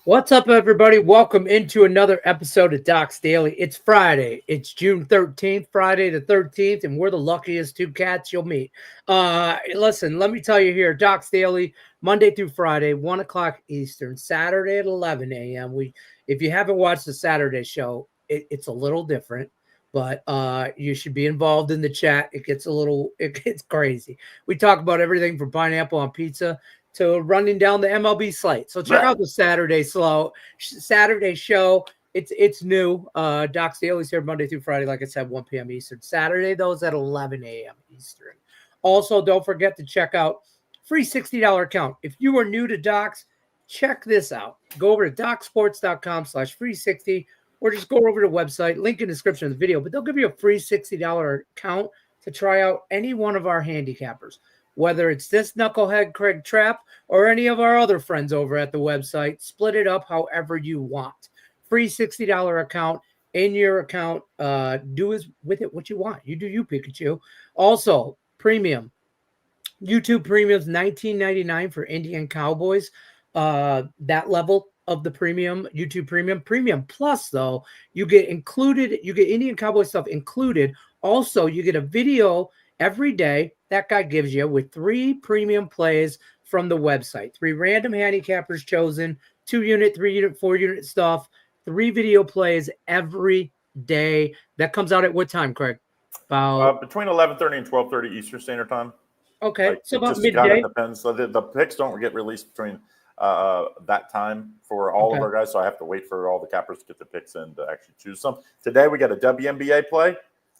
What's up, everybody? Welcome into another episode of Doc's Daily. It's Friday. It's June 13th, Friday the 13th, and we're the luckiest two cats you'll meet. Listen, let me tell you here, Doc's Daily, Monday through Friday, 1 o'clock Eastern, Saturday at 11 a.m. If you haven't watched the Saturday show, it's a little different, but you should be involved in the chat. It gets crazy. We talk about everything from pineapple on pizza to running down the MLB slate. So check out the Saturday show. It's new. Doc's Daily's here Monday through Friday, like I said, 1 p.m. Eastern. Saturday, those at 11 a.m. Eastern. Also, don't forget to check out free $60 account. If you are new to Docs, check this out. Go over to docsports.com/free60 or just go over to the website, link in the description of the video, but they'll give you a free $60 account to try out any one of our handicappers. Whether it's this knucklehead Craig Trapp or any of our other friends over at the website, split it up however you want. Free $60 account in your account. Do with it what you want. You do you, Pikachu. Also, premium. YouTube Premium's $19.99 for Indian Cowboys. That level of the premium, YouTube Premium. Premium Plus, though, you get Indian Cowboy stuff included. Also, you get a video every day that guy gives you with 3 premium plays from the website. 3 random handicappers chosen, 2-unit, 3-unit, 4-unit stuff, 3 video plays every day. That comes out at what time, Craig? About between 11:30 and 12:30 Eastern Standard Time. Okay, so about midday. Depends. So the picks don't get released between that time for all of our guys, so I have to wait for all the cappers to get the picks in to actually choose some. Today we got a WNBA play,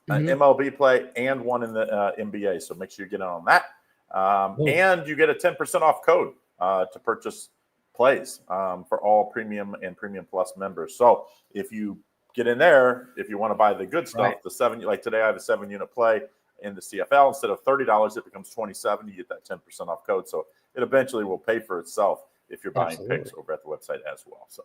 an MLB play, and one in the NBA. So make sure you get in on that. And you get a 10% off code to purchase plays for all Premium and Premium Plus members. So if you get in there, if you want to buy the good stuff, the 7, like today I have a 7-unit play in the CFL. Instead of $30, it becomes $27. You get that 10% off code. So it eventually will pay for itself if you're buying picks over at the website as well. So.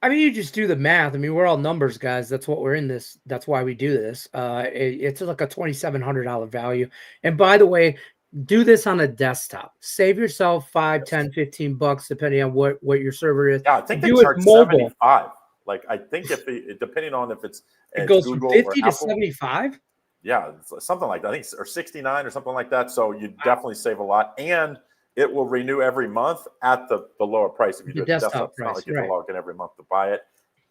I mean, you just do the math. I mean, we're all numbers guys. That's what we're in this. That's why we do this. It's like a $2,700 value. And by the way, do this on a desktop. Save yourself $5, $10, $15 depending on what your server is. Yeah, I think they charge $75. Like I think depending on if it goes Google from 50 or to Apple, 75. Yeah, it's something like that. I think or 69 or something like that. So you definitely save a lot, and it will renew every month at the lower price. If you do it desktop, it's not like you have to log in every month to buy it,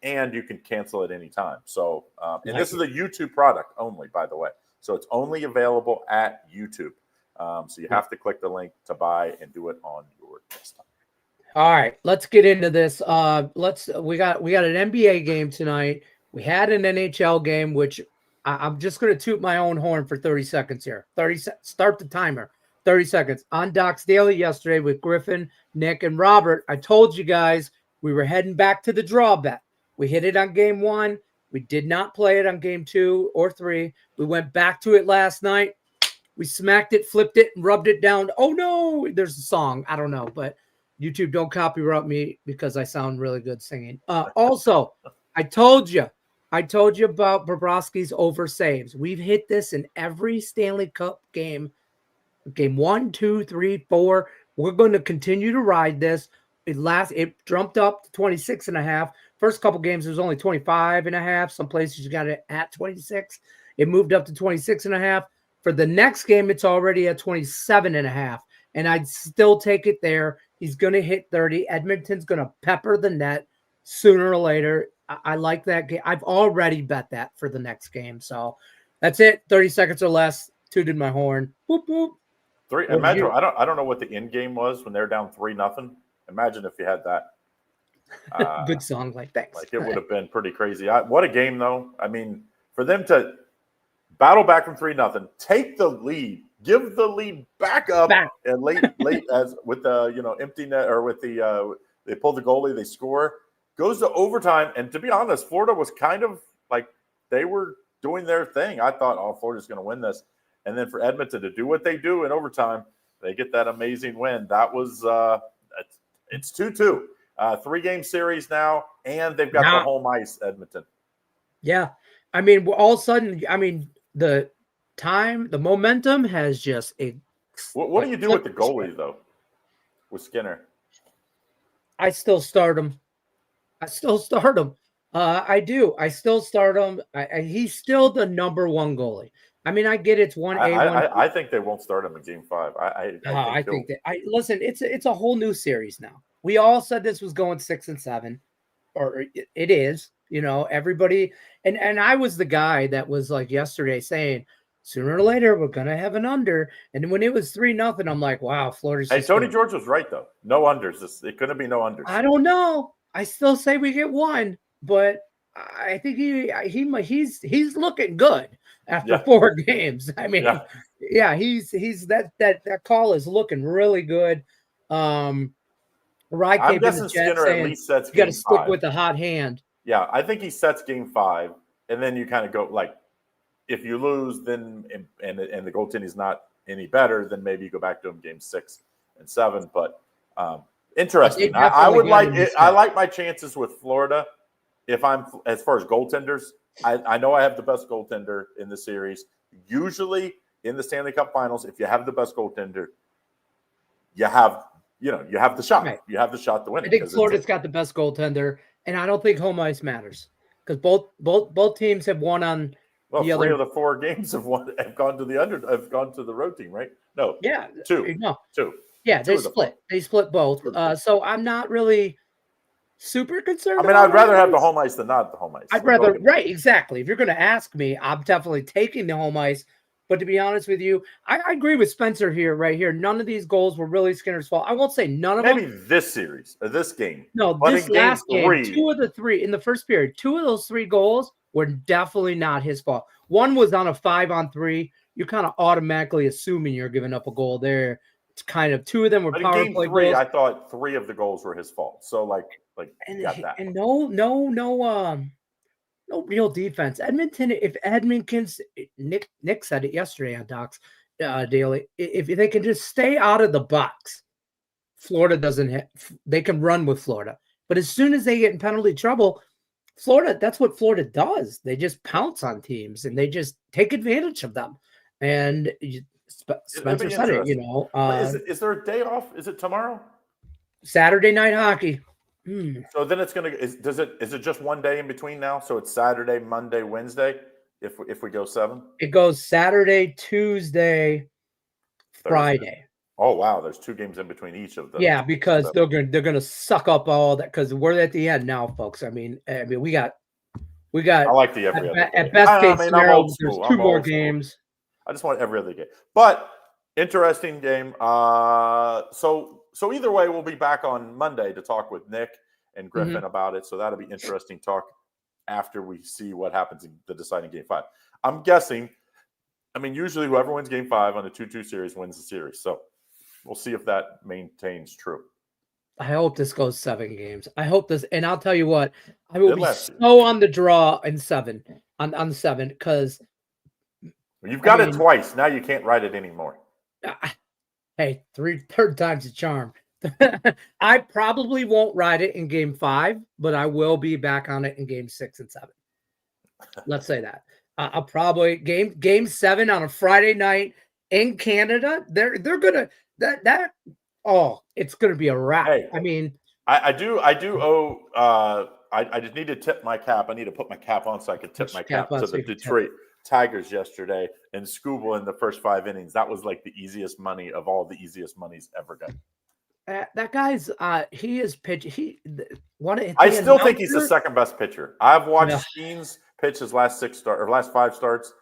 and you can cancel at any time. So, and this is a YouTube product only, by the way. So it's only available at YouTube. So you have to click the link to buy and do it on your desktop. All right, let's get into this. We got an NBA game tonight. We had an NHL game, which I'm just going to toot my own horn for 30 seconds here. Start the timer. 30 seconds. On Doc's Daily yesterday with Griffin, Nick, and Robert, I told you guys we were heading back to the draw bet. We hit it on game 1. We did not play it on game 2 or 3. We went back to it last night. We smacked it, flipped it, and rubbed it down. Oh, no. There's a song. I don't know, but YouTube, don't copyright me because I sound really good singing. Also, I told you about Bobrovsky's over saves. We've hit this in every Stanley Cup game. Game 1, 2, 3, 4. We're going to continue to ride this. It jumped up to 26.5. First couple games, it was only 25.5. Some places you got it at 26. It moved up to 26.5. For the next game, it's already at 27.5. And I'd still take it there. He's going to hit 30. Edmonton's going to pepper the net sooner or later. I like that game. I've already bet that for the next game. So that's it. 30 seconds or less. Tooted my horn. Whoop, whoop. Imagine, I don't know what the end game was when they're down 3-0. Imagine if you had that. Good song, thanks. Like it would have been pretty crazy. What a game, though. I mean, for them to battle back from 3-0, take the lead, give the lead back up, and late as with the empty net or with the they pull the goalie, they score, goes to overtime, and to be honest, Florida was kind of like they were doing their thing. I thought, Florida's going to win this. And then for Edmonton to do what they do in overtime, they get that amazing win. That was it's 2-2, 3-game series now, and they've got the home ice, Edmonton. Yeah, I mean, all of a sudden, the momentum has just. What do you do with the goalie though? With Skinner, I still start him. I still start him. I do. I still start him. He's still the number one goalie. I mean, I get it's 1A, 1. I think they won't start him in Game 5. I think that listen. It's a whole new series now. We all said this was going 6 and 7, or it is. You know, everybody and I was the guy that was like yesterday saying sooner or later we're gonna have an under. And when it was 3-0, I'm like, wow, Florida's. Hey, Tony George was right though. No unders. It couldn't be no unders. I don't know. I still say we get one, but I think he's looking good after 4 games. I mean, he's that call is looking really good. I'm guessing Skinner at least sets. You got to stick with the hot hand. Yeah, I think he sets Game 5, and then you kind of go like, if you lose, then and the goaltending is not any better, then maybe you go back to him Game 6 and 7. But interesting. I would like it. I like my chances with Florida. If I'm as far as goaltenders, I know I have the best goaltender in the series. Usually in the Stanley Cup Finals, if you have the best goaltender, you have the shot. Right. You have the shot to win. I think Florida's got the best goaltender, and I don't think home ice matters because both teams have won on. Well, 3 of the 4 games have gone to the road team, right? No. Yeah. 2. No. 2. Yeah, they split. They split both. So I'm not really super concerned. I mean, I'd rather have the home ice than not the home ice. Right, exactly. If you're going to ask me, I'm definitely taking the home ice. But to be honest with you, I agree with Spencer right here. None of these goals were really Skinner's fault. I won't say none of them. Maybe this series or this game. No, this last game, 2 of the 3 in the first period, 2 of those 3 goals were definitely not his fault. One was on a 5-on-3. You're kind of automatically assuming you're giving up a goal there. It's kind of 2 of them were power play goals. I thought 3 of the goals were his fault. So and no real defense. Edmonton, if Edmonton's Nick said it yesterday on Doc's Daily, if they can just stay out of the box, Florida doesn't hit. They can run with Florida. But as soon as they get in penalty trouble, Florida, that's what Florida does. They just pounce on teams and they just take advantage of them. And Spencer said it, is there a day off? Is it tomorrow? Saturday night hockey. So then it's going to is it just one day in between now? So it's Saturday, Monday, Wednesday. If we go 7, it goes Saturday, Tuesday, Thursday. Friday. Oh wow, there's 2 games in between each of them. Yeah, because they're gonna suck up all that because we're at the end now, folks. I mean, we got. I like the every other. At best case scenario, there's 2 more games. I just want every other game, but interesting game. So either way, we'll be back on Monday to talk with Nick and Griffin about it. So that'll be interesting talk after we see what happens in the deciding Game 5. I'm guessing. I mean, usually whoever wins Game 5 on a 2-2 series wins the series. So we'll see if that maintains true. I hope this goes 7 games. I hope this, and I'll tell you what, I will be so on the draw in 7 on 7 because you've got it twice. Now you can't write it anymore. Hey, third time's a charm. I probably won't ride it in Game 5, but I will be back on it in Game 6 and 7. Let's say that. I'll probably game 7 on a Friday night in Canada. They're gonna that. Oh, it's gonna be a wrap. Hey, I mean, I do owe. I just need to tip my cap. I need to put my cap on so I can tip my cap to the Detroit Tigers yesterday and Scooble in the first 5 innings. That was like the easiest money of all the easiest monies ever got. That guy's he is pitch. I still think he's the second best pitcher. I've watched Skeens pitch his last 5 starts,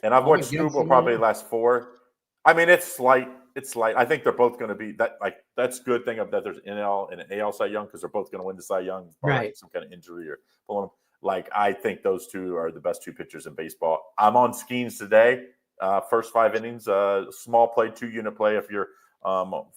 and I've watched Scooble probably last 4. I mean, it's slight. I think they're both going to be that. Like that's good thing of that. There's NL and an AL Cy Young because they're both going to win the Cy Young, right? Some kind of injury or pulling. Like I think those 2 are the best 2 pitchers in baseball. I'm on Skeens today. First 5 innings, small play, 2-unit play. If you're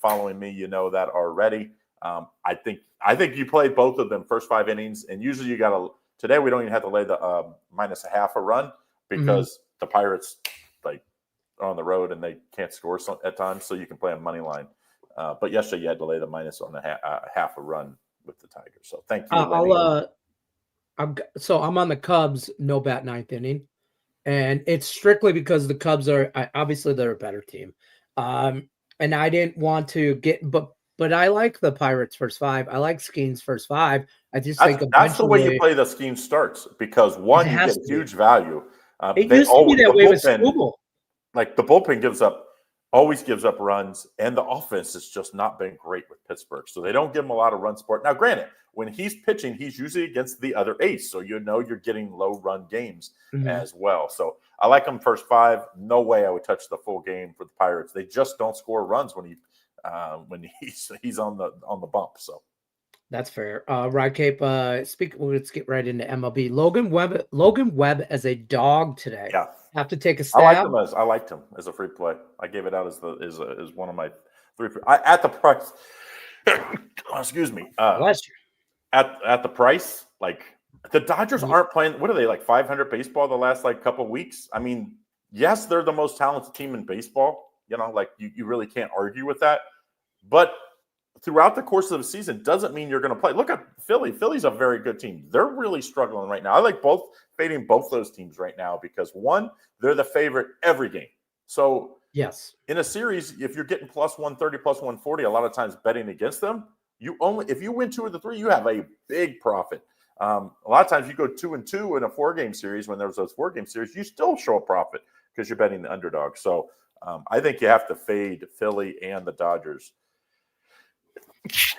following me, you know that already. I think you played both of them first 5 innings, and usually you got to. Today we don't even have to lay the -0.5 a run because the Pirates are on the road and they can't score at times, so you can play a money line. But yesterday you had to lay the minus on the half a run with the Tigers. So thank you. I'm on the Cubs no bat 9th inning, and it's strictly because the Cubs are obviously they're a better team. And I didn't want to get, but I like the Pirates first 5. I like Skeens first 5. I just think that's the way you play the scheme starts, because one, you get huge value. It used to be that way with Scooball. Like the bullpen always gives up runs, and the offense has just not been great with Pittsburgh. So they don't give him a lot of run support. Now, granted, when he's pitching, he's usually against the other ace. So you're getting low run games as well. So I like him first 5. No way I would touch the full game for the Pirates. They just don't score runs when he's on the bump. So that's fair. Rod Cape, let's get right into MLB. Logan Webb as a dog today. Yeah. Have to take a stab. I liked him as a free play. I gave it out as one of my 3 at the price. Excuse me. Bless you. At the price, like the Dodgers aren't playing. What are they, like 500 baseball the last couple weeks? I mean, yes, they're the most talented team in baseball. Like you really can't argue with that. But throughout the course of the season doesn't mean you're going to play. Look at Philly. Philly's a very good team. They're really struggling right now. I like fading both those teams right now because, one, they're the favorite every game. So yes, in a series, if you're getting plus 130, plus 140, a lot of times betting against them, if you win 2 of the 3, you have a big profit. A lot of times you go 2-2 in a 4-game series. When there's those 4-game series, you still show a profit because you're betting the underdog. So I think you have to fade Philly and the Dodgers.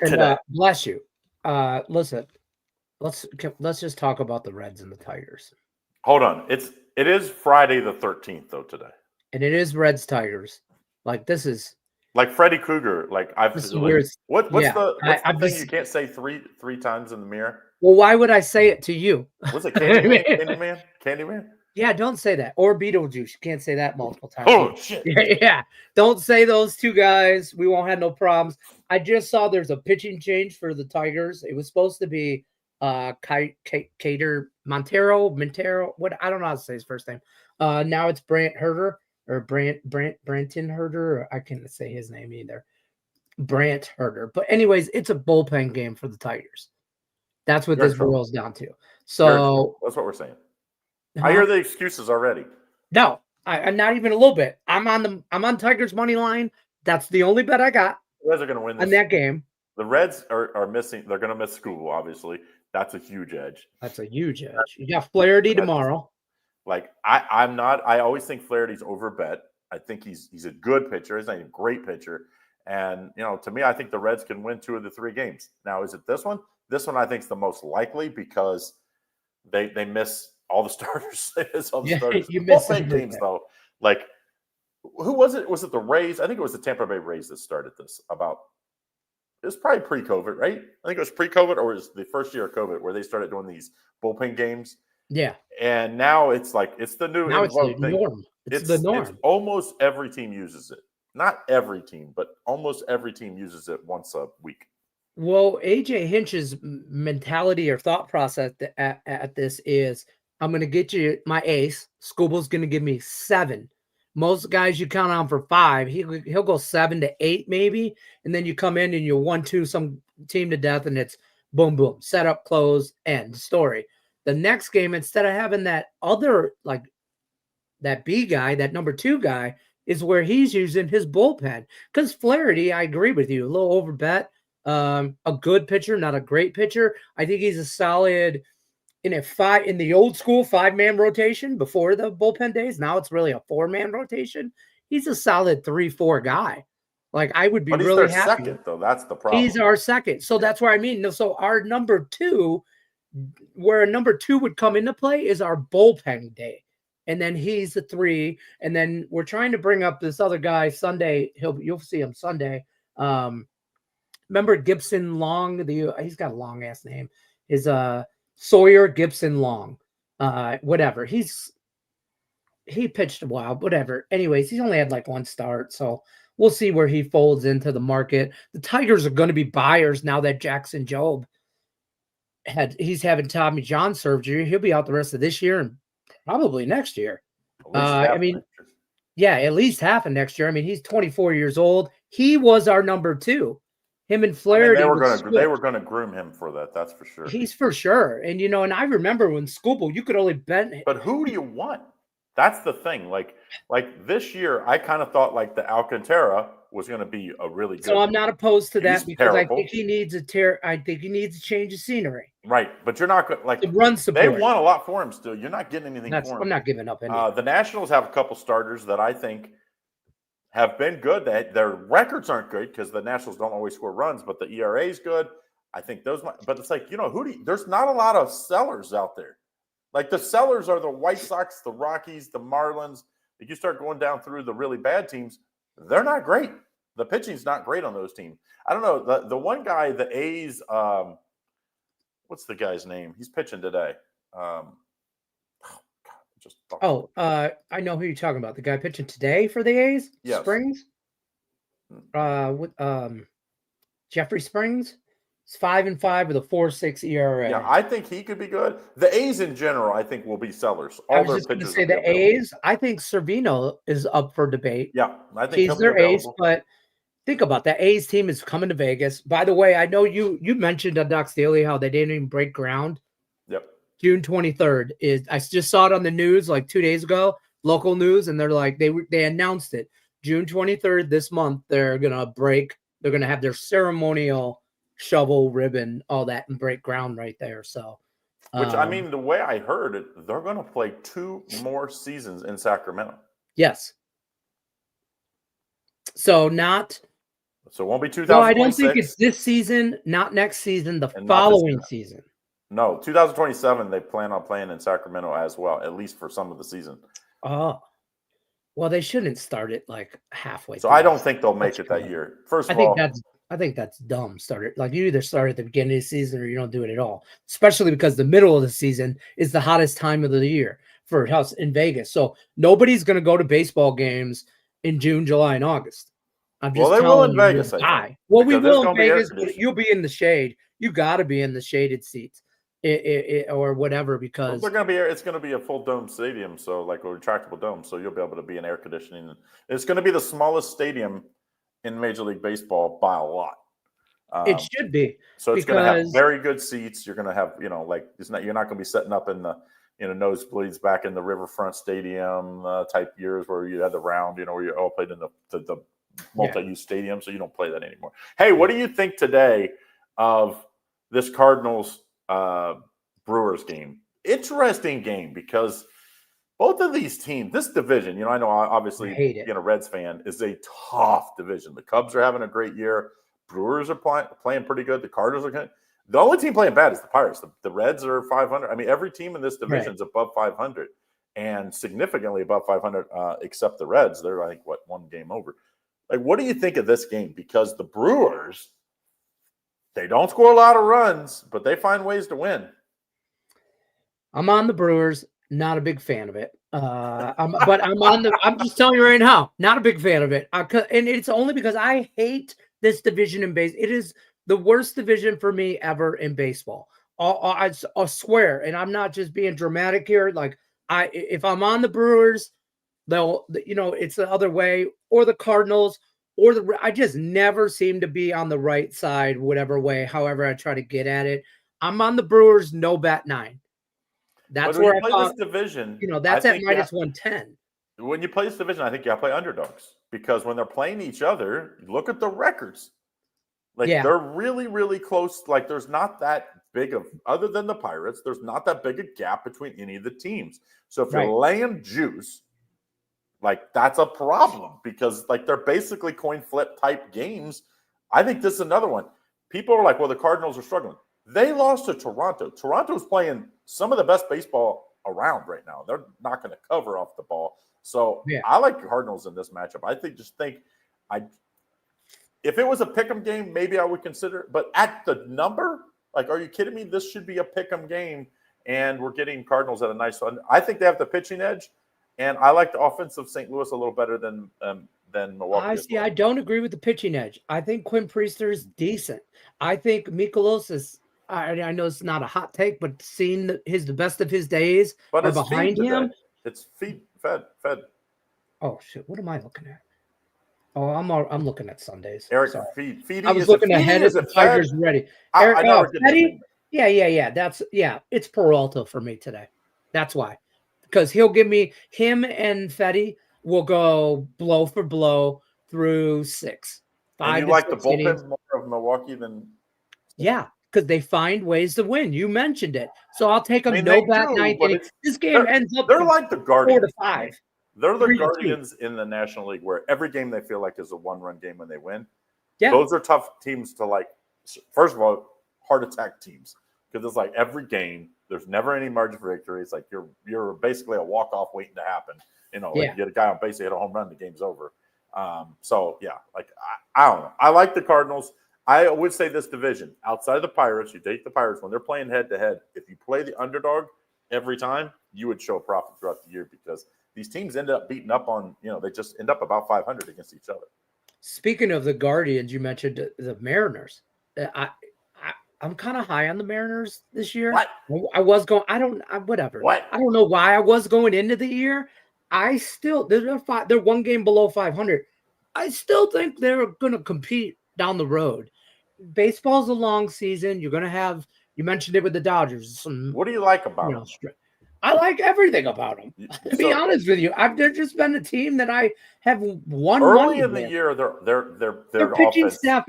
And, bless you. Listen, let's just talk about the Reds and the Tigers. Hold on. It is Friday the 13th though today, and it is Reds Tigers. Like this is like Freddy Krueger. Like what's the thing you can't say three times in the mirror? Well, why would I say it to you? Was it Candyman? Candyman? Yeah, don't say that. Or Beetlejuice. You can't say that multiple times. Oh shit! Yeah. Don't say those 2 guys. We won't have no problems. I just saw there's a pitching change for the Tigers. It was supposed to be Cater Montero. What, I don't know how to say his first name. Now it's Brant Herter or Branton Herter. I can't say his name either. Brant Herter. But anyways, it's a bullpen game for the Tigers. That's what this boils down to. So that's what we're saying. I hear the excuses already. No, I'm not even a little bit. I'm on Tigers money line. That's the only bet I got. The Reds are going to win this. In that game. The Reds are missing. They're going to miss Scooball, obviously. That's a huge edge. You got Flaherty tomorrow. Like I always think Flaherty's overbet. I think he's a good pitcher. He's not a great pitcher. And, to me, I think the Reds can win 2 of the 3 games. Now, is it this one? This one I think is the most likely because they miss all the starters. They miss all the starters. You miss both games, though. Like, who was it? Was it the Rays? I think it was the Tampa Bay Rays that started this it was probably pre-COVID, right? I think it was pre-COVID or it was the first year of COVID where they started doing these bullpen games. Yeah. And now it's like it's the new norm. It's the norm. It's almost every team uses it. Not every team, but almost every team uses it once a week. Well, AJ Hinch's mentality or thought process at this is, I'm going to get you my ace. Scooball's going to give me 7. Most guys you count on for 5. He'll go 7 to 8 maybe, and then you come in and you 1-2 some team to death, and it's boom, boom, set up, close, end story. The next game, instead of having that other, like that B guy, that number 2 guy, is where he's using his bullpen. Because Flaherty, I agree with you, a little overbet. A good pitcher, not a great pitcher. I think he's a solid in the old school 5-man rotation before the bullpen days. Now it's really a 4-man rotation. He's a solid 3-4 guy. Like I would be really happy. Second, though. That's the problem. He's our second. So that's where I mean. So our number 2, where a number 2 would come into play, is our bullpen day. And then he's the 3. And then we're trying to bring up this other guy Sunday. You'll see him Sunday. Remember Gibson Long? He's got a long ass name. Is Sawyer Gibson Long. Whatever. He pitched a while, whatever. Anyways, he's only had like 1 start, so we'll see where he folds into the market. The Tigers are going to be buyers now that Jackson Jobe he's having Tommy John surgery. He'll be out the rest of this year and probably next year. I mean, yeah, at least half of next year. I mean, he's 24 years old. He was our number 2. Him and Flaherty. They were going to groom him for that. That's for sure. He's for sure. And, and I remember when Scooball, you could only bet. But who do you want? That's the thing. Like this year, I kind of thought like the Alcantara was going to be a really good. So I'm not opposed to that He's because terrible. I think he needs I think he needs a change of scenery. Right, but you're not going like The run support. They won a lot for him. Still, you're not getting anything for him. I'm not giving up any. The Nationals have a couple starters that I think have been good. Their records aren't good because the Nationals don't always score runs, but the ERA is good. I think those. But it's like there's not a lot of sellers out there. Like the sellers are the White Sox, the Rockies, the Marlins. If you start going down through the really bad teams, they're not great. The pitching's not great on those teams. I don't know. The one guy, the A's, what's the guy's name? He's pitching today. I know who you're talking about. The guy pitching today for the A's? Yes. Springs? Jeffrey Springs? It's 5-5 with a 4.6 ERA. Yeah, I think he could be good. The A's in general, I think, will be sellers. I was just going to say the A's. I think Servino is up for debate. Yeah, I think he's their ace, but think about that. A's team is coming to Vegas. By the way, I know you mentioned on Docs Daily how they didn't even break ground. Yep. June 23rd is. I just saw it on the news like 2 days ago, local news, and they're like they announced it. June 23rd this month. They're gonna break. They're gonna have their ceremonial shovel, ribbon, all that, and break ground right there. So, which I mean, the way I heard it, they're going to play 2 more seasons in Sacramento. Yes. So it won't be 2026. No, I don't think it's this season, not next season, the following season. No, 2027, they plan on playing in Sacramento as well, at least for some of the season. Oh. Well, they shouldn't start it like halfway. So I don't think they'll make it that year. First of all, I think that's dumb. You either start at the beginning of the season or you don't do it at all, especially because the middle of the season is the hottest time of the year for us in Vegas. So nobody's going to go to baseball games in June, July, and August. I'm just they will in Vegas. Well, we will in Vegas, but you'll be in the shade. You got to be in the shaded seats or whatever because it's going to be a full dome stadium, so like a retractable dome, so you'll be able to be in air conditioning. It's going to be the smallest stadium in Major League Baseball by a lot. It should be. So it's going to have very good seats. You're going to have, you're not going to be setting up in the, nosebleeds back in the Riverfront Stadium type years where you had the round, where you all played in the multi-use stadium. So you don't play that anymore. Hey, what do you think today of this Cardinals Brewers game? Interesting game because both of these teams, this division, I know obviously being a Reds fan is a tough division. The Cubs are having a great year. Brewers are playing pretty good. The Cardinals are good. The only team playing bad is the Pirates. The Reds are 500. I mean, every team in this division is above 500 and significantly above 500 except the Reds. They're, I think, one game over. Like, what do you think of this game? Because the Brewers, they don't score a lot of runs, but they find ways to win. I'm on the Brewers. Not a big fan of it. I'm just telling you right now, not a big fan of it. And it's only because I hate this division in baseball. It is the worst division for me ever in baseball. I swear, and I'm not just being dramatic here. Like if I'm on the Brewers, it's the other way, or the Cardinals, or I just never seem to be on the right side, whatever way, however I try to get at it. I'm on the Brewers, no bet 9. That's where I play this division. That's at minus 110. When you play this division, I think you got to play underdogs because when they're playing each other, look at the records. They're really, really close. Like there's not that big of, other than the Pirates, there's not that big a gap between any of the teams. So if you're laying juice, that's a problem because they're basically coin flip type games. I think this is another one. People are like, well, the Cardinals are struggling. They lost to Toronto. Toronto's playing some of the best baseball around right now. They're not going to cover off the ball. So I like the Cardinals in this matchup. If it was a pick'em game, maybe I would consider it. But at the number, are you kidding me? This should be a pick'em game, and we're getting Cardinals at a nice one. I think they have the pitching edge, and I like the offense of St. Louis a little better than Milwaukee. I don't agree with the pitching edge. I think Quinn Priester is decent. I think Mikolas is. I know it's not a hot take, but seeing the best of his days are behind him. It's fed. Oh shit! What am I looking at? Oh, I'm looking at Sundays. Eric, I was looking ahead at the Tigers ready. Eric, Fetty? Yeah. It's Peralta for me today. That's why. because he'll give me him and Fetty will go blow for blow through 6. And you like the bullpen more of Milwaukee than? Yeah, because they find ways to win. You mentioned it, so I'll take them. I mean, No bat ninth inning. This game ends up. They're like the Guardians. 4-5. They're the Guardians in the National League, where every game they feel like is a one-run game when they win. Yeah, those are tough teams to like. First of all, heart attack teams, because it's like every game there's never any margin for victory. It's like you're basically a walk-off waiting to happen. You know, like you get a guy on base, he hit a home run, the game's over. So yeah, like I don't know. I like the Cardinals. I would say this division outside of the Pirates, you take the Pirates when they're playing head to head. If you play the underdog every time, you would show profit throughout the year because these teams end up beating up on, they just end up about 500 against each other. Speaking of the Guardians, you mentioned the Mariners. I'm kind of high on the Mariners this year. What? I was going. Whatever. What? I don't know why I was going into the year. They're one game below 500. I still think they're going to compete down the road. Baseball's a long season. You're going to have. You mentioned it with the Dodgers. What do you like about them? I like everything about them. To be honest with you, they're just been a team that I have won. Early in the year, their pitching staff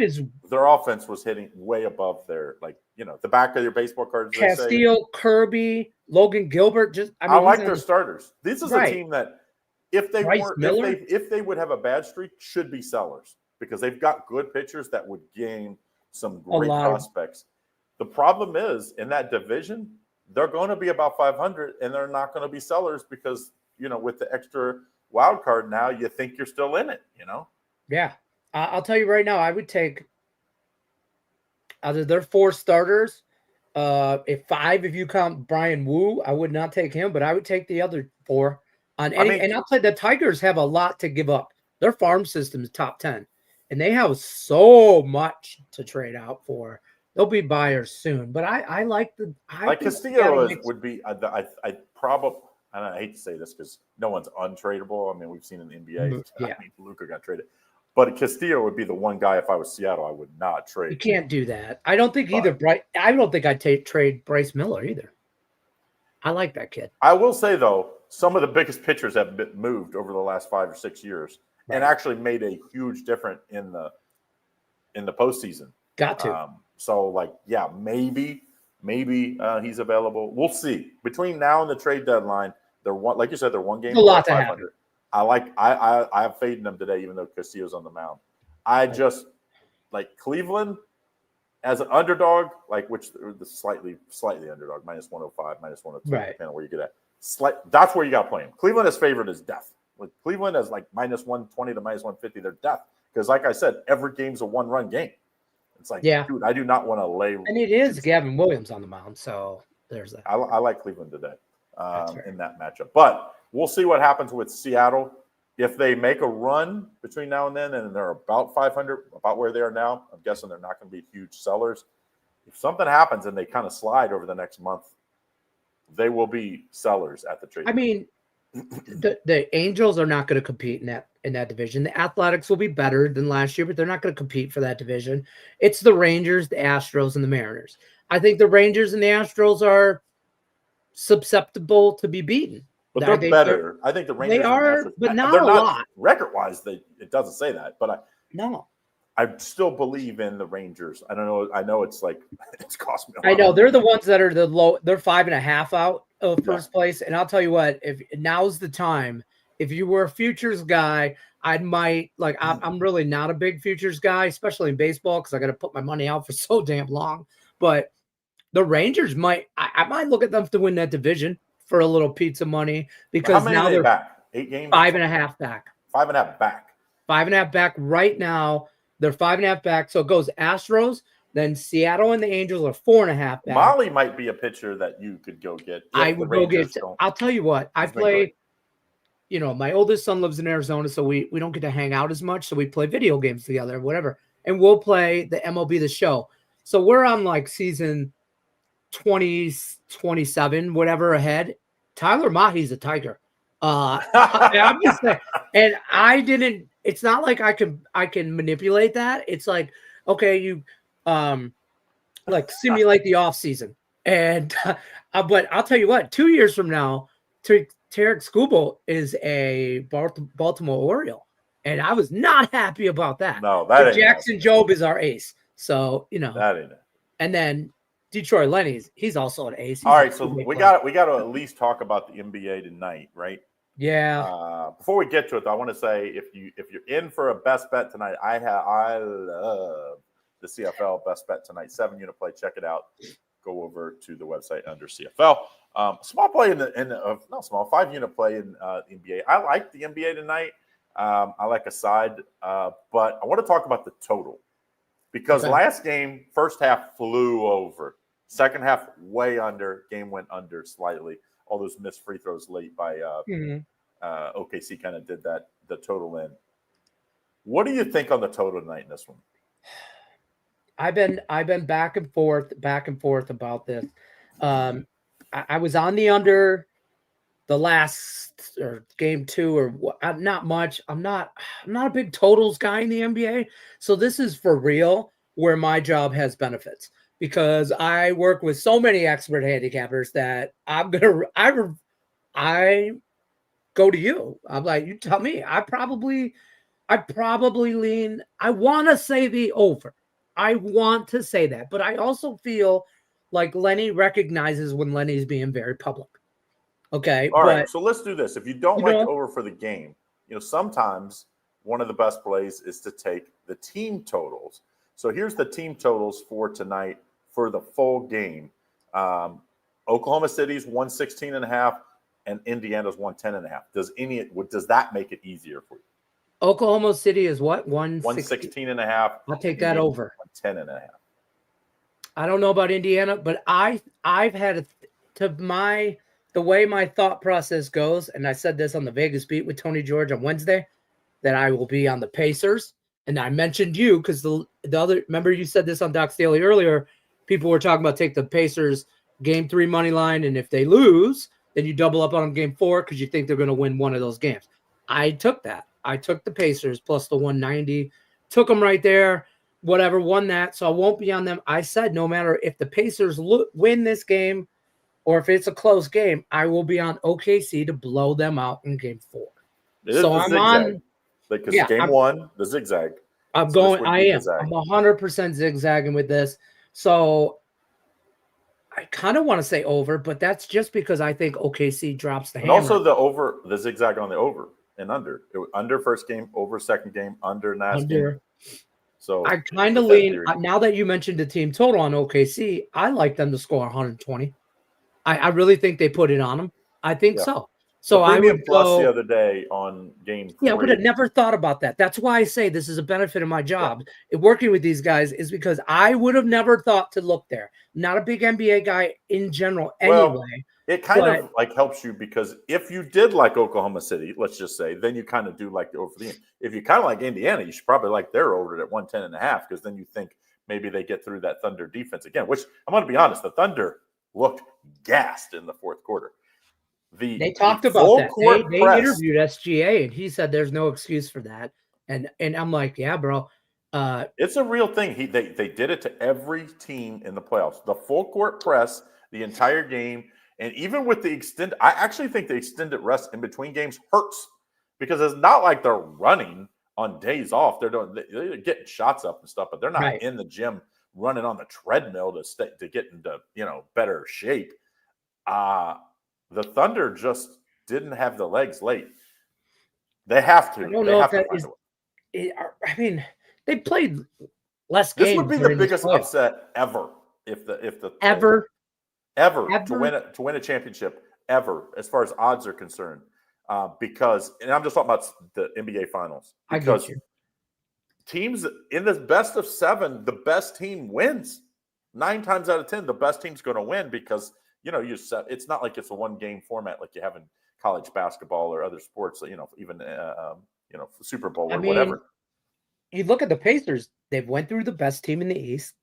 their offense was hitting way above their the back of your baseball cards. Castillo, Kirby, Logan Gilbert. I like their starters. This is a team that if they would have a bad streak, should be sellers because they've got good pitchers that would gain some great prospects. The problem is in that division. They're going to be about 500, and they're not going to be sellers because, with the extra wild card now, you think you're still in it, Yeah. I'll tell you right now, I would take out of their 4 starters, if 5, if you count Brian Wu, I would not take him, but I would take the other 4 on any. And I'll say the Tigers have a lot to give up. Their farm system is top 10, and they have so much to trade out for. They'll be buyers soon, but I like Castillo would be. I probably. And I hate to say this because no one's untradeable. I mean, we've seen in the NBA. Yeah. Luka got traded, but Castillo would be the one guy. If I was Seattle, I would not trade. You can't do that. I don't think either. I don't think I'd trade Bryce Miller either. I like that kid. I will say though, some of the biggest pitchers have been moved over the last 5 or 6 years, and actually made a huge difference in the postseason. Got to. So, maybe he's available. We'll see. Between now and the trade deadline, they're like you said, they're one game. A lot to happen. I have faith in them today, even though Castillo's on the mound. I just like Cleveland as an underdog, which the slightly underdog, -105, -102, depending on where you get at. That's where you got to play them. Cleveland is favored as death. Cleveland is -120 to -150. They're death because, like I said, every game's a one-run game. It's dude, I do not want to lay. And it is Gavin Williams on the mound, so there's that. I like Cleveland today in that matchup. But we'll see what happens with Seattle. If they make a run between now and then and they're about 500, about where they are now, I'm guessing they're not going to be huge sellers. If something happens and they kind of slide over the next month, they will be sellers at the trade. I mean, the Angels are not going to compete in that division. The Athletics will be better than last year, but they're not going to compete for that division. It's the Rangers, the Astros, and the Mariners. I think the Rangers and the Astros are susceptible to be beaten. But they're better. I think the Rangers are, but not a lot. Record-wise, it doesn't say that, but I still believe in the Rangers. I don't know. I know it's it's cost me. I know they're the ones that are the low. They're 5.5 out of first place, and I'll tell you what. If now's the time, if you were a futures guy, I'm really not a big futures guy, especially in baseball, because I got to put my money out for so damn long. But the Rangers I might look at them to win that division for a little pizza money because now they're back 8 games, 5.5 back, 5.5 back, 5.5 back right now. They're 5.5 back. So it goes Astros, then Seattle and the Angels are 4.5 back. Molly might be a pitcher that you could go get. I would go get. I'll tell you what. I play. My oldest son lives in Arizona, so we don't get to hang out as much. So we play video games together, whatever, and we'll play the MLB The Show. So we're on season 20, 27, whatever ahead. Tyler Mahi's a Tiger. I'm just saying, and I didn't. It's not like I can manipulate that. It's okay, you simulate the off season, and but I'll tell you what. 2 years from now, to Tarek Skubal is a Baltimore Oriole, and I was not happy about that. No, that ain't Jackson Jobe is our ace, so that ain't it. And then Detroit Lenny's, he's also an ace. He's All right, so we got to at least talk about the NBA tonight, right? Yeah. Before we get to it, though, I want to say if you're in for a best bet tonight, I love the CFL best bet tonight. 7-unit play. Check it out. Go over to the website under CFL. Small play not small, 5-unit play in the NBA. I like the NBA tonight. I like a side, but I want to talk about the total because last game, first half flew over. Second half way under. Game went under slightly. All those missed free throws late by OKC kind of did that, the total in. What do you think on the total tonight in this one? I've been back and forth about this. I was on the under the last or game 2 or not much. I'm not a big totals guy in the NBA, so this is for real where my job has benefits because I work with so many expert handicappers that I go to you. I'm like, you tell me. I probably lean. I want to say the over. I want to say that, but I also feel like Lenny recognizes when Lenny's being very public. Okay. All right. So let's do this. If you don't like over for the game, sometimes one of the best plays is to take the team totals. So here's the team totals for tonight for the full game. Oklahoma City's 116.5 and Indiana's 110.5. Does that make it easier for you? Oklahoma City is what? 116.5. I'll take that over. 110.5. I don't know about Indiana, but I've had the way my thought process goes, and I said this on the Vegas Beat with Tony George on Wednesday, that I will be on the Pacers. And I mentioned you because the other, remember you said this on Doc Staley earlier, people were talking about take the Pacers game 3 money line, and if they lose, then you double up on them game 4 because you think they're going to win one of those games. I took that. I took the Pacers plus the 190, took them right there, whatever, won that. So I won't be on them. I said no matter if the Pacers win this game or if it's a close game, I will be on OKC to blow them out in game 4. So I'm on because game 1, the zigzag. I'm going. I am. I'm 100% zigzagging with this. So I kind of want to say over, but that's just because I think OKC drops the hammer. And also the zigzag on the over and under. Under first game, over second game, under last game. So I kind of lean now that you mentioned the team total on OKC. I like them to score 120. I really think they put it on them. I think so. So I would plus the other day on game 3. Yeah, I would have never thought about that. That's why I say this is a benefit of my job. Working with these guys is because I would have never thought to look there. Not a big NBA guy in general anyway. It kind of like helps you because if you did like Oklahoma City, let's just say, then you kind of do like the over the game. If you kind of like Indiana, you should probably like their over at 110.5 because then you think maybe they get through that Thunder defense again, which I'm going to be honest, the Thunder looked gassed in the fourth quarter. They talked about that. They interviewed SGA, and he said there's no excuse for that. And I'm like, yeah, bro. It's a real thing. They did it to every team in the playoffs. The full court press, the entire game, and even with the extended – I actually think the extended rest in between games hurts because it's not like they're running on days off. They're getting shots up and stuff, but they're not in the gym running on the treadmill to get into better shape. The Thunder just didn't have the legs late. They have to. I don't know if that is. I mean, they played less games. This would be the biggest upset ever if the ever to win a championship ever, as far as odds are concerned. Because, and I'm just talking about the NBA Finals. Because teams in this best of 7, the best team wins. 9 times out of 10, the best team's going to win because. It's not like it's a one-game format like you have in college basketball or other sports. Even Super Bowl or whatever. You look at the Pacers; they've went through the best team in the East,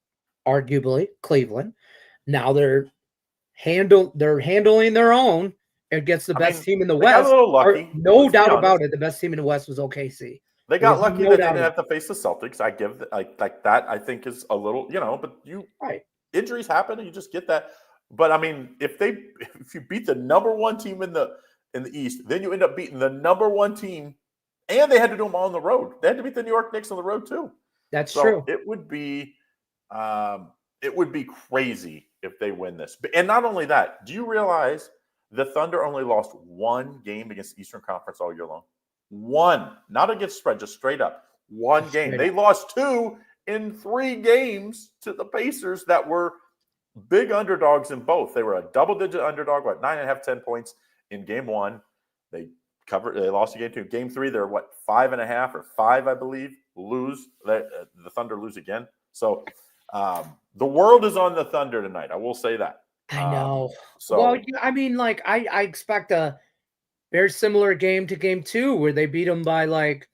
arguably Cleveland. Now they're handling their own against the best team in the West. Got a little lucky, no doubt about it. The best team in the West was OKC. They got lucky that they didn't have to face the Celtics. I give like that. I think is a little, but injuries happen and you just get that. But I mean, if you beat the number 1 team in the in the East. Then you end up beating the number 1 team, and they had to do them all on the road. They had to beat the New York Knicks on the road too. That's true. It would be crazy if they win this. And not only that, do you realize the Thunder only lost 1 game against the Eastern Conference all year long? 1, not against spread, just straight up 1 game. They lost 2 in 3 games to the Pacers that were big underdogs in both. They were a double-digit underdog, 9.5, 10 points in game 1. They lost game 2. Game 3, they're 5.5 or 5, I believe. Lose. The Thunder lose again. So the world is on the Thunder tonight. I will say that. I know. Well, I mean, like I expect a very similar game to game 2 where they beat them by like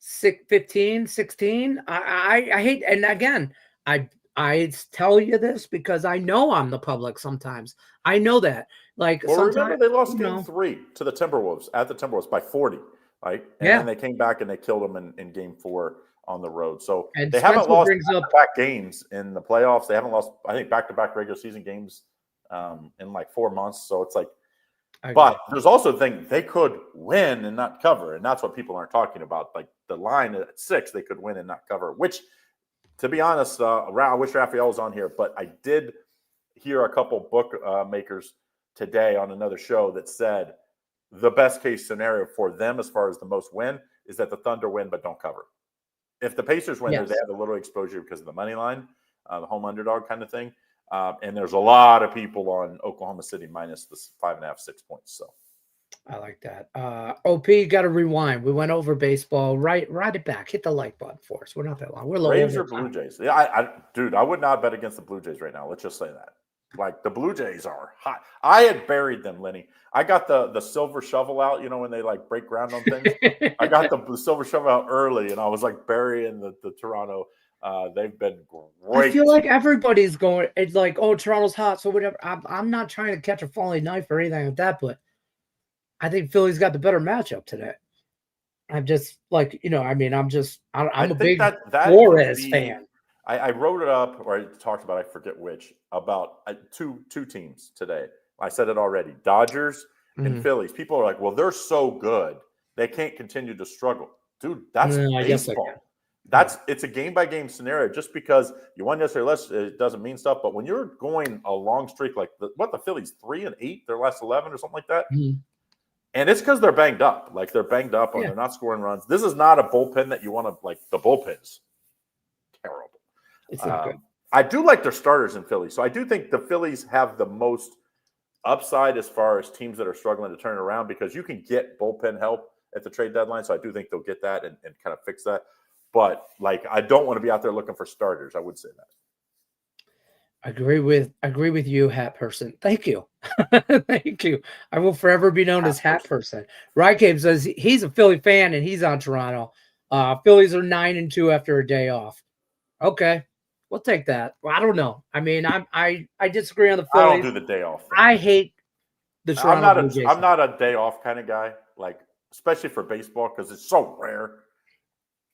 15, 16. I hate, and again, I tell you this because I know I'm the public sometimes. I know that. Like, remember they lost game 3 to the Timberwolves at the Timberwolves by 40, right? And then they came back and they killed them in game 4 on the road. So they haven't lost back-to-back games in the playoffs. They haven't lost, I think, back-to-back regular season games in like 4 months. So it's like, but there's also the thing, they could win and not cover. And that's what people aren't talking about. Like the line at 6, they could win and not cover, which, to be honest, I wish Raphael was on here, but I did hear a couple bookmakers today on another show that said the best case scenario for them as far as the most win is that the Thunder win but don't cover. If the Pacers win, they have a little exposure because of the money line, the home underdog kind of thing. And there's a lot of people on Oklahoma City minus the 5.5, 6 points. So I like that. OP, got to rewind. We went over baseball. Right it back. Hit the like button for us. We're not that long. We're low. Braves or Blue Jays? Yeah, dude, I would not bet against the Blue Jays right now. Let's just say that. Like, the Blue Jays are hot. I had buried them, Lenny. I got the silver shovel out, when they, like, break ground on things. I got the silver shovel out early, and I was, like, burying the Toronto. They've been great. I feel like everybody's going – it's like, oh, Toronto's hot, so whatever. I'm not trying to catch a falling knife or anything like that, but I think Philly's got the better matchup today. I'm just, like, I'm a big Flores fan. I wrote it up, or I talked about, I forget which, about two teams today. I said it already, Dodgers and Phillies. People are like, well, they're so good. They can't continue to struggle. Dude, that's baseball. It's a game-by-game scenario. Just because you won yesterday, it doesn't mean stuff. But when you're going a long streak, like the Phillies, 3-8, their last 11 or something like that, and it's because they're banged up. Like, they're banged up, or they're not scoring runs. This is not a bullpen that you want to, like, the bullpen's terrible. It's not good. I do like their starters in Philly. So I do think the Phillies have the most upside as far as teams that are struggling to turn it around, because you can get bullpen help at the trade deadline. So I do think they'll get that and kind of fix that. But, like, I don't want to be out there looking for starters. I would say that. Agree with you, hat person. Thank you. Thank you. I will forever be known as hat person. Rycabe says he's a Philly fan and he's on Toronto. Phillies are 9-2 after a day off. Okay. We'll take that. Well, I don't know. I mean, I disagree on the Phillies. I don't do the day off thing. I hate the Toronto Blue Jays. I'm not a day off kind of guy, like, especially for baseball, because it's so rare.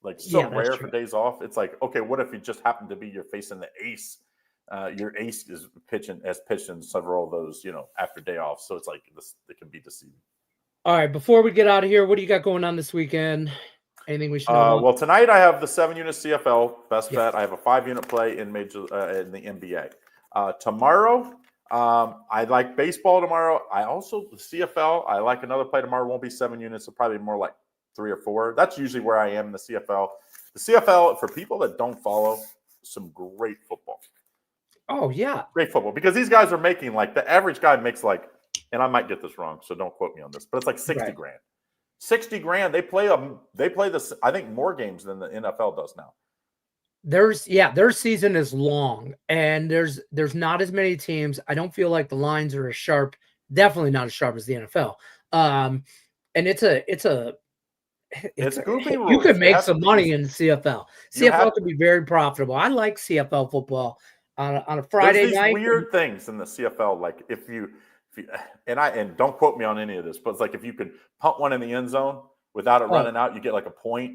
Like, rare for days off. It's like, okay, what if you just happen to be you're facing the ace? Your ace is pitching in several of those, after day off. So it's like it can be deceiving. All right. Before we get out of here, what do you got going on this weekend? Anything we should know about? Well, tonight I have the 7-unit CFL best bet. I have a 5-unit play in in the NBA. Tomorrow, I like baseball tomorrow. I also the CFL. I like another play tomorrow. Won't be 7 units. So probably more like 3 or 4. That's usually where I am in the CFL. The CFL, for people that don't follow, some great football. Oh yeah, great football, because these guys are making, like, the average guy makes, like, and I might get this wrong, so don't quote me on this, but it's like 60 grand. 60 grand. They play this, I think, more games than the NFL does now. Their season is long, and there's not as many teams. I don't feel like the lines are as sharp, definitely not as sharp as the NFL. And it's goofy rules. You could make some money in the CFL. CFL could be very profitable. I like CFL football on a Friday night. There's weird things in the CFL, like if you and don't quote me on any of this, but it's like if you could punt one in the end zone without it running out, you get like a point.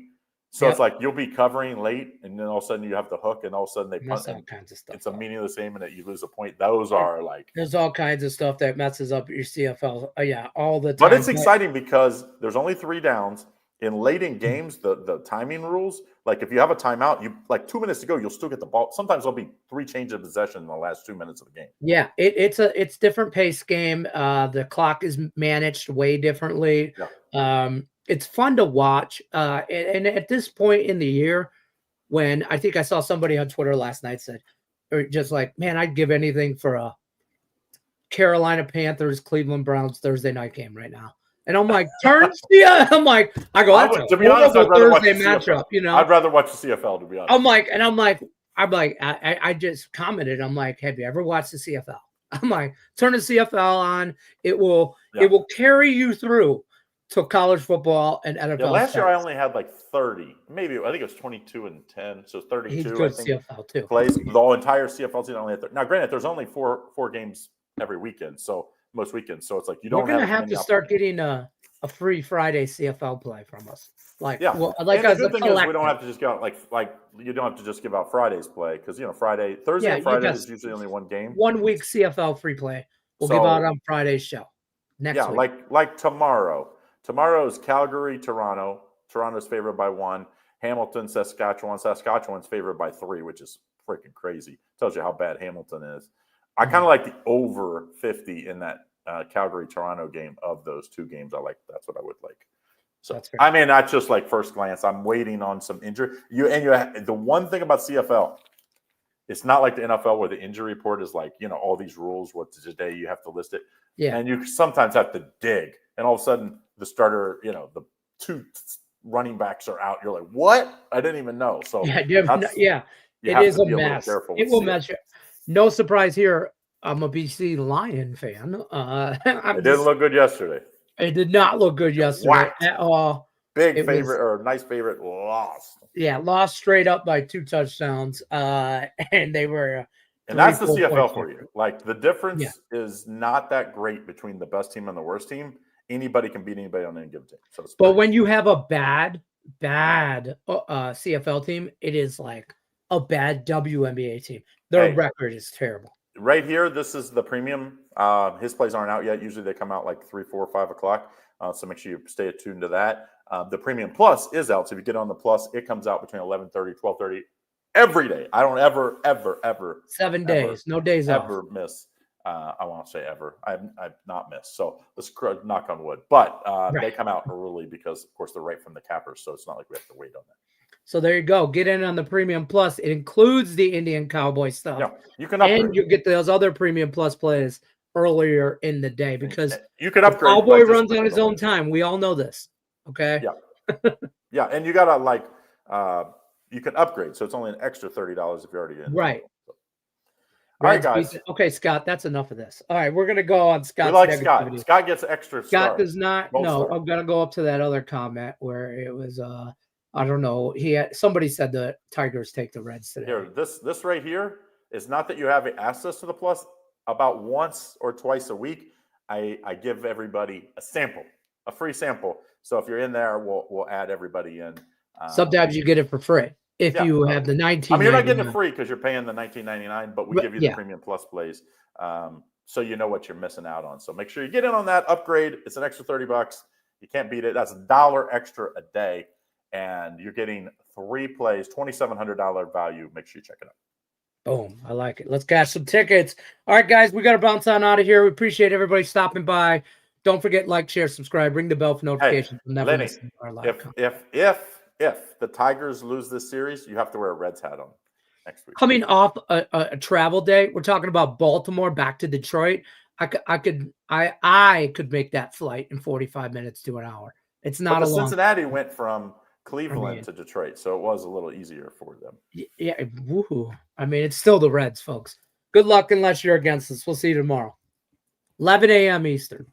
So it's like you'll be covering late, and then all of a sudden you have the hook, and all of a sudden they punt. All kinds of stuff. It's a meaningless game, and you lose a point. Those are like there's all kinds of stuff that messes up your CFL. Yeah, all the time. But it's exciting because there's only 3 downs. In late in games, the timing rules, like if you have a timeout, you like 2 minutes to go, you'll still get the ball. Sometimes there'll be 3 changes of possession in the last 2 minutes of the game. Yeah, it's different pace game. The clock is managed way differently. Yeah. It's fun to watch. And at this point in the year, when I think I saw somebody on Twitter last night said, or just like, man, I'd give anything for a Carolina Panthers, Cleveland Browns Thursday night game right now. And I'm like, I'm like, to be honest, I'd rather watch the matchup, I'd rather watch the CFL, to be honest. I just commented, I'm like, have you ever watched the CFL? I'm like, turn the CFL on. It will carry you through to college football and NFL. Yeah, last year I only had like 30, maybe I think it was 22 and 10, so 32. He's good CFL too. Plays the whole entire CFL season. Only had now, granted, there's only four games every weekend, so most weekends. So it's like you don't. We're gonna have to start getting a free Friday CFL play from us. Like, yeah, well, like and the good thing is we don't have to just go like you don't have to just give out Friday's play because Thursday and Friday is usually only one game. 1 week CFL free play. We'll give out on Friday's show. Next week. like tomorrow. Tomorrow is Calgary, Toronto. Toronto's favored by 1. Hamilton, Saskatchewan. Saskatchewan's favored by 3, which is freaking crazy. Tells you how bad Hamilton is. I kind of like the over 50 in that Calgary-Toronto game of those 2 games. That's what I would like. So I mean, that's just like first glance. I'm waiting on some injury. The one thing about CFL, it's not like the NFL where the injury report is like, all these rules. What's today? You have to list it. Yeah. And you sometimes have to dig. And all of a sudden the starter, the 2 running backs are out. You're like, what? I didn't even know. So it is a mess. It will mess you. No surprise here. I'm a BC Lion fan. It didn't look good yesterday. It did not look good yesterday at all. Nice favorite lost. Yeah, lost straight up by 2 touchdowns. And they were. And that's the CFL for you. Like the difference is not that great between the best team and the worst team. Anybody can beat anybody on any given team. So but when you have a bad CFL team, it is like a bad WNBA team. Their record is terrible. Right here, this is the premium. His plays aren't out yet. Usually they come out like 3, 4, 5 o'clock. So make sure you stay attuned to that. The premium plus is out. So if you get on the plus, it comes out between 11:30, 12:30 every day. I don't ever 7 days, no days ever off. miss. I won't say ever. I've not missed. So let's knock on wood. But they come out early because, of course, they're right from the cappers. So it's not like we have to wait on that. So there you go. Get in on the Premium Plus. It includes the Indian Cowboy stuff. Yeah, you can upgrade. And you get those other Premium Plus plays earlier in the day because you can upgrade. Cowboy runs on his own time. We all know this. Okay. Yeah. Yeah. And you got to you can upgrade. So it's only an extra $30 if you're already in. Right. So. All right, guys. Okay, Scott, that's enough of this. All right, we're going to go on Scott's negativity. Scott gets extra Scott does not. No, I'm going to go up to that other comment where it was, I don't know. Somebody said the Tigers take the Reds today. Here, this right here is not that you have access to the plus. About once or twice a week, I give everybody a free sample. So if you're in there, we'll add everybody in. Sometimes you get it for free if you have the $19. I mean, you're not getting it free because you're paying the $19.99, but we give you the premium plus plays, so you know what you're missing out on. So make sure you get in on that upgrade. It's an extra $30. You can't beat it. That's $1 extra a day. And you're getting 3 plays, $2,700 value. Make sure you check it out. Boom. I like it. Let's cash some tickets. All right, guys, we got to bounce on out of here. We appreciate everybody stopping by. Don't forget, like, share, subscribe, ring the bell for notifications. Hey, Lenny, if the Tigers lose this series, you have to wear a Reds hat on next week. Coming off a travel day, we're talking about Baltimore back to Detroit. I could make that flight in 45 minutes to an hour. It's not a long. Cincinnati went from Cleveland to Detroit, so it was a little easier for them. Yeah, woohoo. I mean, it's still the Reds, folks. Good luck unless you're against us. We'll see you tomorrow. 11 a.m. Eastern.